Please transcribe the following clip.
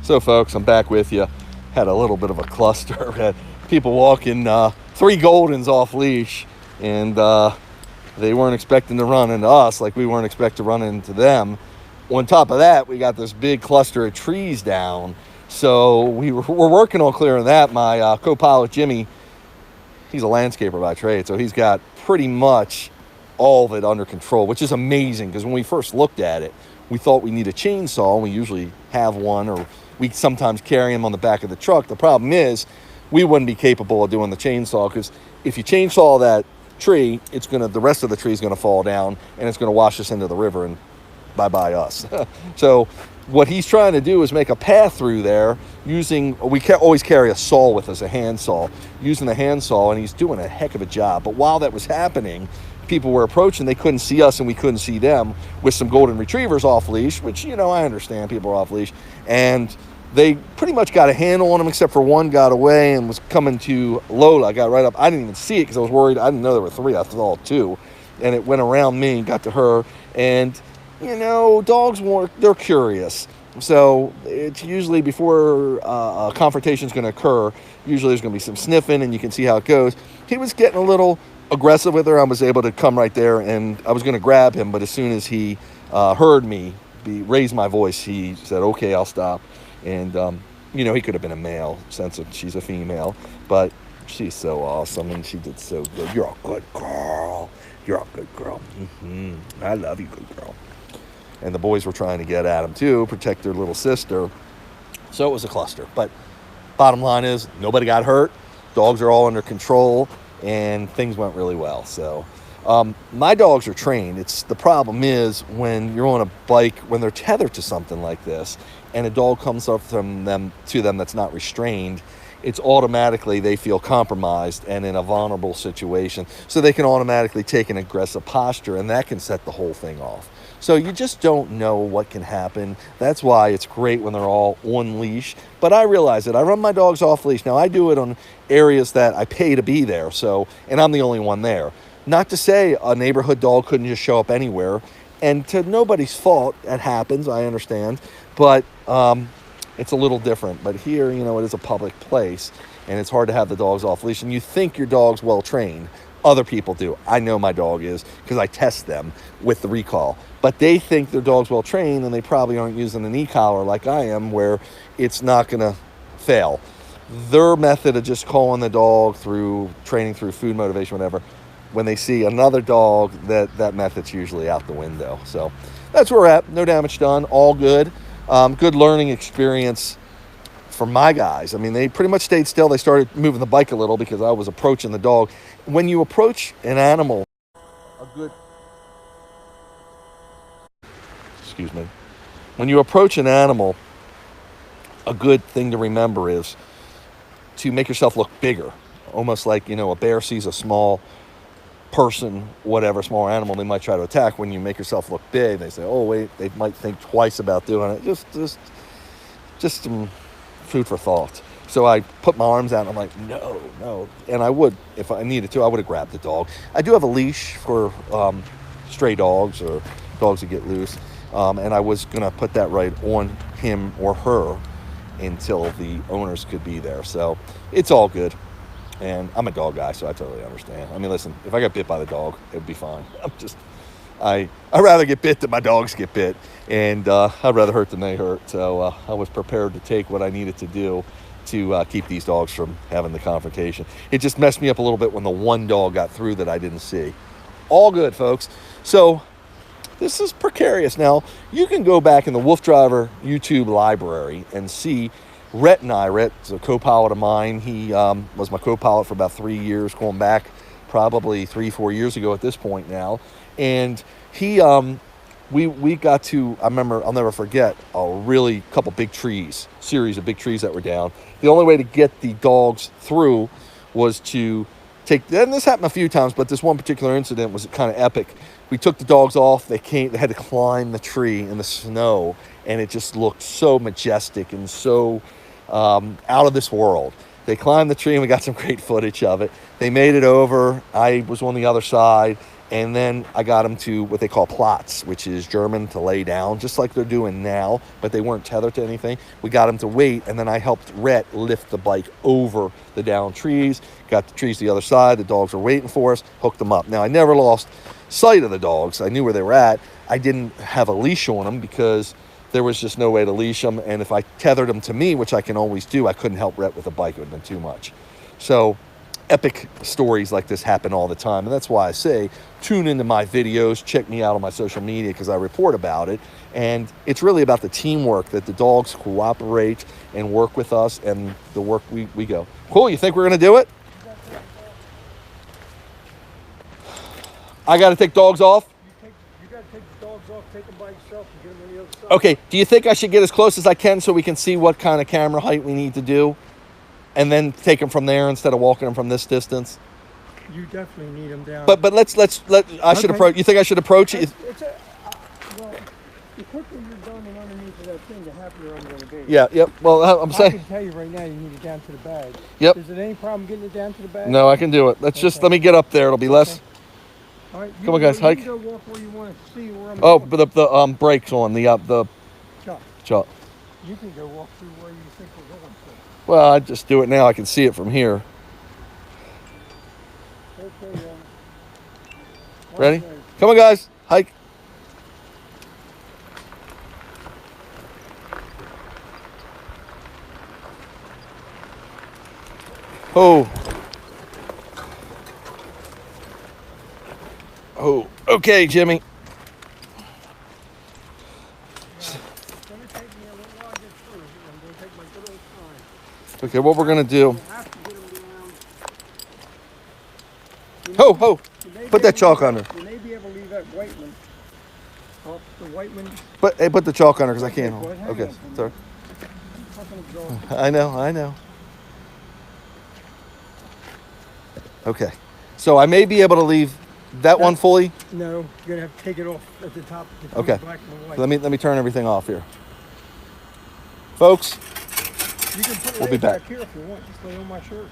So folks, I'm back with you. Had a little bit of a cluster. Had people walking 3 Goldens off leash, and they weren't expecting to run into us like we weren't expecting to run into them. On top of that, we got this big cluster of trees down. So we're working on clearing that. My co-pilot Jimmy, he's a landscaper by trade, so he's got pretty much all of it under control, which is amazing because when we first looked at it, we thought we need a chainsaw, and we usually have one, or we sometimes carry them on the back of the truck. The problem is we wouldn't be capable of doing the chainsaw because if you chainsaw that tree, the rest of the tree is going to fall down, and it's going to wash us into the river, and bye-bye us. So what he's trying to do is make a path through there using, we always carry a saw with us, a hand saw, using the hand saw, and he's doing a heck of a job. But while that was happening, people were approaching, they couldn't see us and we couldn't see them, with some golden retrievers off leash, which, I understand people are off leash, and they pretty much got a handle on them, except for one got away and was coming to Lola. I got right up. I didn't even see it because I was worried. I didn't know there were 3. I thought 2, and it went around me and got to her. And dogs they're curious. So it's usually before a confrontation is going to occur, usually there's going to be some sniffing, and you can see how it goes. He was getting a little aggressive with her. I was able to come right there, and I was going to grab him, but as soon as he heard me raise my voice, he said, okay, I'll stop. And, he could have been a male since she's a female, but she's so awesome, and she did so good. You're a good girl. You're a good girl. I love you, good girl. And the boys were trying to get at him too, protect their little sister. So it was a cluster. But bottom line is, nobody got hurt. Dogs are all under control, and things went really well. So my dogs are trained. The problem is when you're on a bike, when they're tethered to something like this, and a dog comes up from them to them that's not restrained, it's automatically they feel compromised and in a vulnerable situation. So they can automatically take an aggressive posture, and that can set the whole thing off. So you just don't know what can happen. That's why it's great when they're all on leash. But I realize that I run my dogs off leash. Now I do it on areas that I pay to be there. And I'm the only one there. Not to say a neighborhood dog couldn't just show up anywhere. And to nobody's fault, that happens, I understand. But it's a little different. But here, it is a public place, and it's hard to have the dogs off leash. And you think your dog's well trained. Other people do. I know my dog is because I test them with the recall. But they think their dog's well trained, and they probably aren't using an e-collar like I am, where it's not going to fail. Their method of just calling the dog through training, through food motivation, whatever, when they see another dog, that method's usually out the window. So that's where we're at. No damage done. All good. Good learning experience for my guys. I mean, they pretty much stayed still. They started moving the bike a little because I was approaching the dog. When you approach an animal, when you approach an animal, a good thing to remember is to make yourself look bigger. Almost like, a bear sees a small person, whatever, small animal, they might try to attack. When you make yourself look big, they say, oh, wait, they might think twice about doing it. Just some food for thought. So I put my arms out, and I'm like, no. And I would, if I needed to, I would have grabbed the dog. I do have a leash for stray dogs or dogs that get loose. And I was going to put that right on him or her until the owners could be there. So it's all good. And I'm a dog guy, so I totally understand. I mean, listen, if I got bit by the dog, it would be fine. I'd rather get bit than my dogs get bit. And I'd rather hurt than they hurt. So I was prepared to take what I needed to do to keep these dogs from having the confrontation. It just messed me up a little bit when the one dog got through that I didn't see. All good, folks. So this is precarious. Now, you can go back in the WooFDriving YouTube library and see Rhett and I. Rhett's a co-pilot of mine. He was my co-pilot for about 3 years, going back probably 3-4 years ago at this point now. And he, we got to, I remember, I'll never forget, a couple big trees, series of big trees that were down. The only way to get the dogs through was to and this happened a few times, but this one particular incident was kind of epic. We took the dogs off. They had to climb the tree in the snow, and it just looked so majestic and so out of this world. They climbed the tree, and we got some great footage of it. They made it over. I was on the other side, and then I got them to what they call plots, which is German to lay down, just like they're doing now, but they weren't tethered to anything. We got them to wait, and then I helped Rhett lift the bike over the down trees, got the trees to the other side. The dogs were waiting for us, hooked them up. Now, I never lost sight of the dogs. I knew where they were at. I didn't have a leash on them because there was just no way to leash them. And if I tethered them to me, which I can always do, I couldn't help Rhett with a bike. It would have been too much. So epic stories like this happen all the time. And that's why I say, tune into my videos, check me out on my social media because I report about it. And it's really about the teamwork, that the dogs cooperate and work with us, and the work we go. Cool, you think we're going to do it? I got to take dogs off? You got to take the dogs off, take them by yourself, and get them on the other side. Okay, do you think I should get as close as I can so we can see what kind of camera height we need to do? And then take them from there instead of walking them from this distance? You definitely need them down. But I should approach. You think I should approach it? Well, the quicker you're done and underneath of that thing, the happier I'm going to be. Yeah, yep. Well, I'm I saying. can tell you right now, you need it down to the bag. Yep. Is it any problem getting it down to the bag? No, I can do it. Let's just, let me get up there. It'll be less. Okay. All right, Come on, guys, hike. You can go walk where you want to see where I'm Oh, going. but the brakes on the Chuck, you can go walk through where you think we're going to. Well, I just do it now. I can see it from here. Okay, Ready? okay. Come on, guys. Hike. Oh. Oh. Okay, Jimmy. It's going to take me a little while to get through. I'm going to take my good old time. Okay, what we're going to do. You have to get them down. Ho, ho. Put that chalk under. You may be able to leave that white one. Oh, the white one. But hey, put the chalk under because I can't. Okay, hang Okay, on. sorry. Fucking exhausted. I know. Okay, so I may be able to leave that one fully. No, you're gonna have to take it off at the top. Okay. Black and white. Let me turn everything off here, folks. You can put it We'll be back. here if you want. Just lay on my shirt.